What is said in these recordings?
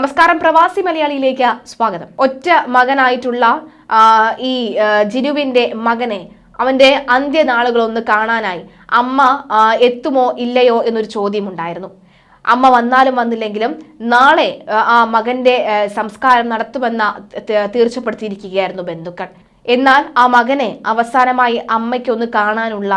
നമസ്കാരം, പ്രവാസി മലയാളിയിലേക്ക് സ്വാഗതം. ഒറ്റ മകനായിട്ടുള്ള ഈ ജിനുവിന്റെ മകനെ അവന്റെ അന്ത്യനാളുകളൊന്ന് കാണാനായി അമ്മ എത്തുമോ ഇല്ലയോ എന്നൊരു ചോദ്യമുണ്ടായിരുന്നു. അമ്മ വന്നാലും വന്നില്ലെങ്കിലും നാളെ ആ മകന്റെ സംസ്കാരം നടത്തുമെന്ന തീർച്ചപ്പെടുത്തിയിരിക്കുകയായിരുന്നു ബന്ധുക്കൾ. എന്നാൽ ആ മകനെ അവസാനമായി അമ്മയ്ക്കൊന്ന് കാണാനുള്ള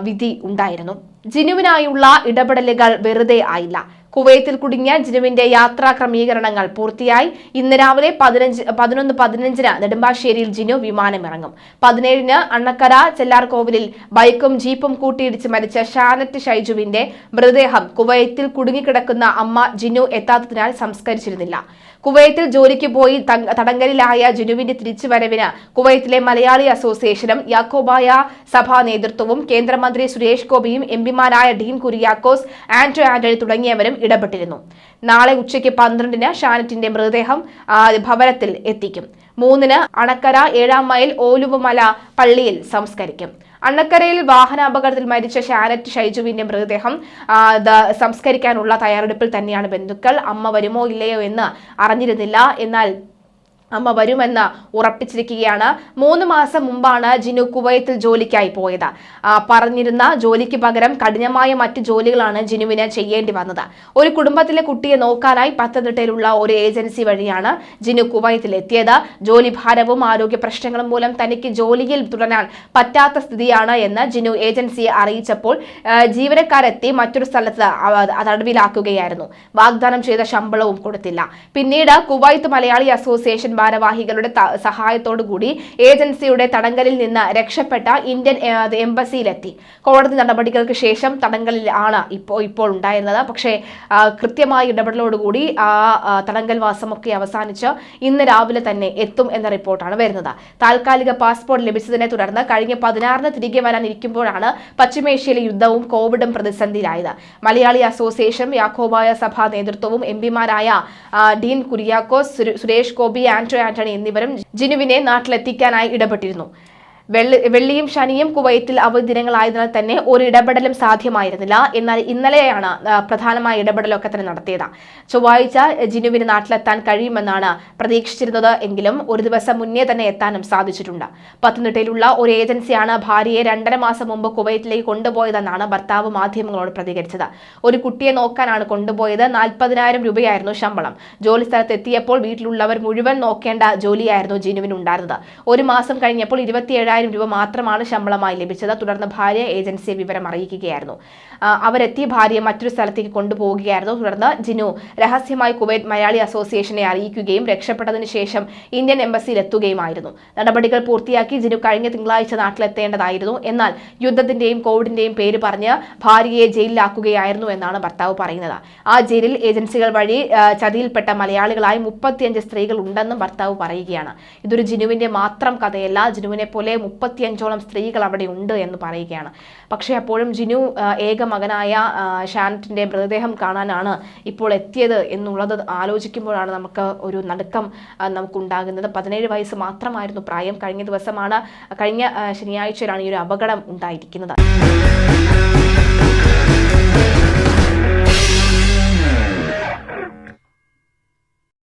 വിധി ഉണ്ടായിരുന്നു. ജിനുവിനായുള്ള ഇടപെടലുകൾ വെറുതെ ആയില്ല. കുവൈത്തിൽ കുടുങ്ങിയ ജിനുവിന്റെ യാത്രാ ക്രമീകരണങ്ങൾ പൂർത്തിയായി. ഇന്ന് രാവിലെ 11:15 നെടുമ്പാശ്ശേരിയിൽ ജിനു വിമാനമിറങ്ങും. 17 അണ്ണക്കര ചെല്ലാർകോവിലിൽ ബൈക്കും ജീപ്പും കൂട്ടിയിടിച്ച് മരിച്ച ഷാനറ്റ് ഷൈജുവിന്റെ മൃതദേഹം കുവൈത്തിൽ കുടുങ്ങിക്കിടക്കുന്ന അമ്മ ജിനു എത്താത്തതിനാൽ സംസ്കരിച്ചിരുന്നില്ല. കുവൈത്തിൽ ജോലിക്ക് പോയി തടങ്കലിലായ ജിനുവിന്റെ തിരിച്ചുവരവിന് കുവൈത്തിലെ മലയാളി അസോസിയേഷനും യാക്കോബായ സഭാ നേതൃത്വവും കേന്ദ്രമന്ത്രി സുരേഷ് ഗോപിയും എംപിമാരായ ഡീൻ കുര്യാക്കോസ്, ആന്റണി തുടങ്ങിയവരും ഇടപെട്ടിരുന്നു. നാളെ ഉച്ചയ്ക്ക് 12 ഷാനറ്റിന്റെ മൃതദേഹം ഭവനത്തിൽ എത്തിക്കും. 3 അണക്കര 7 മൈൽ ഓലുവമല പള്ളിയിൽ സംസ്കരിക്കും. അണ്ണക്കരയിൽ വാഹനാപകടത്തിൽ മരിച്ച ഷാനറ്റ് ഷൈജുവിന്റെ മൃതദേഹം സംസ്കരിക്കാനുള്ള തയ്യാറെടുപ്പിൽ തന്നെയാണ് ബന്ധുക്കൾ. അമ്മ വരുമോ ഇല്ലയോ എന്ന് അറിഞ്ഞിരുന്നില്ല. എന്നാൽ അമ്മ വരുമെന്ന് ഉറപ്പിച്ചിരിക്കുകയാണ്. 3 മാസം മുമ്പാണ് ജിനു കുവൈത്തിൽ ജോലിക്കായി പോയത്. പറഞ്ഞിരുന്ന ജോലിക്ക് പകരം കഠിനമായ മറ്റ് ജോലികളാണ് ജിനുവിന് ചെയ്യേണ്ടി വന്നത്. ഒരു കുടുംബത്തിലെ കുട്ടിയെ നോക്കാനായി പത്തനംതിട്ടയിലുള്ള ഒരു ഏജൻസി വഴിയാണ് ജിനു കുവൈത്തിൽ എത്തിയത്. ജോലിഭാരവും ആരോഗ്യ പ്രശ്നങ്ങളും മൂലം തനിക്ക് ജോലിയിൽ തുടരാൻ പറ്റാത്ത സ്ഥിതിയാണ് എന്ന് ജിനു ഏജൻസിയെ അറിയിച്ചപ്പോൾ ജീവനക്കാരെത്തി മറ്റൊരു സ്ഥലത്ത് തടവിലാക്കുകയായിരുന്നു. വാഗ്ദാനം ചെയ്ത ശമ്പളവും കൊടുത്തില്ല. പിന്നീട് കുവൈത്ത് മലയാളി അസോസിയേഷൻ ഭാരവാഹികളുടെ സഹായത്തോടുകൂടി ഏജൻസിയുടെ തടങ്കലിൽ നിന്ന് രക്ഷപ്പെട്ട ഇന്ത്യൻ എംബസിയിലെത്തി. കോടതി നടപടികൾക്ക് ശേഷം തടങ്കലിൽ ആണ് ഇപ്പോൾ ഉണ്ടായിരുന്നത്. പക്ഷേ കൃത്യമായ ഇടപെടലോടുകൂടി ആ തടങ്കൽ വാസമൊക്കെ അവസാനിച്ച് ഇന്ന് രാവിലെ തന്നെ എത്തും എന്ന റിപ്പോർട്ടാണ് വരുന്നത്. താൽക്കാലിക പാസ്പോർട്ട് ലഭിച്ചതിനെ തുടർന്ന് കഴിഞ്ഞ 16 തിരികെ വരാനിരിക്കുമ്പോഴാണ് പശ്ചിമേഷ്യയിലെ യുദ്ധവും കോവിഡും പ്രതിസന്ധിയിലായത്. മലയാളി അസോസിയേഷൻ, യാക്കോബായ സഭാ നേതൃത്വവും എംപിമാരായ ഡീൻ കുര്യാക്കോസ്, സുരേഷ് ഗോപി, ആന്റണി എന്നിവരും ജിനുവിനെ നാട്ടിലെത്തിക്കാനായി ഇടപെട്ടിരുന്നു. വെള്ളിയും ശനിയും കുവൈത്തിൽ അവധി ദിനങ്ങളായതിനാൽ തന്നെ ഒരു ഇടപെടലും സാധ്യമായിരുന്നില്ല. എന്നാൽ ഇന്നലെയാണ് പ്രധാനമായ ഇടപെടലൊക്കെ തന്നെ നടത്തിയത്. ചൊവ്വാഴ്ച ജിനുവിന് നാട്ടിലെത്താൻ കഴിയുമെന്നാണ് പ്രതീക്ഷിച്ചിരുന്നത്. എങ്കിലും ഒരു ദിവസം മുന്നേ തന്നെ എത്താനും സാധിച്ചിട്ടുണ്ട്. പത്തനംതിട്ടയിലുള്ള ഒരു ഏജൻസിയാണ് ഭാര്യയെ 2.5 മാസം മുമ്പ് കുവൈറ്റിലേക്ക് കൊണ്ടുപോയതെന്നാണ് ഭർത്താവ് മാധ്യമങ്ങളോട് പ്രതികരിച്ചത്. ഒരു കുട്ടിയെ നോക്കാനാണ് കൊണ്ടുപോയത്. 40,000 രൂപയായിരുന്നു ശമ്പളം. ജോലി സ്ഥലത്ത് എത്തിയപ്പോൾ വീട്ടിലുള്ളവർ മുഴുവൻ നോക്കേണ്ട ജോലിയായിരുന്നു ജിനുവിന് ഉണ്ടായിരുന്നത്. 1 മാസം കഴിഞ്ഞപ്പോൾ 27,000 രൂപ മാത്രമാണ് ശമ്പളമായി ലഭിച്ചത്. തുടർന്ന് ഭാര്യ ഏജൻസിയെ വിവരം അറിയിക്കുകയായിരുന്നു. അവരെത്തി ഭാര്യയെ മറ്റൊരു സ്ഥലത്തേക്ക് കൊണ്ടുപോവുകയായിരുന്നു. തുടർന്ന് ജിനു രഹസ്യമായി കുവൈറ്റ് മലയാളി അസോസിയേഷനെ അറിയിക്കുകയും രക്ഷപ്പെട്ടതിന് ശേഷം ഇന്ത്യൻ എംബസിയിൽ എത്തുകയുമായിരുന്നു. നടപടികൾ പൂർത്തിയാക്കി ജിനു കഴിഞ്ഞ തിങ്കളാഴ്ച നാട്ടിലെത്തേണ്ടതായിരുന്നു. എന്നാൽ യുദ്ധത്തിന്റെയും കോവിഡിന്റെയും പേര് പറഞ്ഞ് ഭാര്യയെ ജയിലിലാക്കുകയായിരുന്നു എന്നാണ് ഭർത്താവ് പറയുന്നത്. ആ ജയിലിൽ ഏജൻസികൾ വഴി ചതിയിൽപ്പെട്ട മലയാളികളായി 35 സ്ത്രീകൾ ഉണ്ടെന്നും ഭർത്താവ് പറയുകയാണ്. ഇതൊരു ജിനുവിന്റെ മാത്രം കഥയല്ല. ജിനുവിനെ പോലെ 35ഓളം സ്ത്രീകൾ അവിടെ ഉണ്ട് എന്ന് പറയുകയാണ്. പക്ഷേ അപ്പോഴും ജിനു ഏക മകനായ ഷാനറ്റിന്റെ മൃതദേഹം കാണാനാണ് ഇപ്പോൾ എത്തിയത് എന്നുള്ളത് ആലോചിക്കുമ്പോഴാണ് നമുക്ക് ഒരു നടുക്കം നമുക്കുണ്ടാകുന്നത്. 17 വയസ്സ് മാത്രമായിരുന്നു പ്രായം. കഴിഞ്ഞ ശനിയാഴ്ചയിലാണ് ഈ ഒരു അപകടം ഉണ്ടായിരിക്കുന്നത്.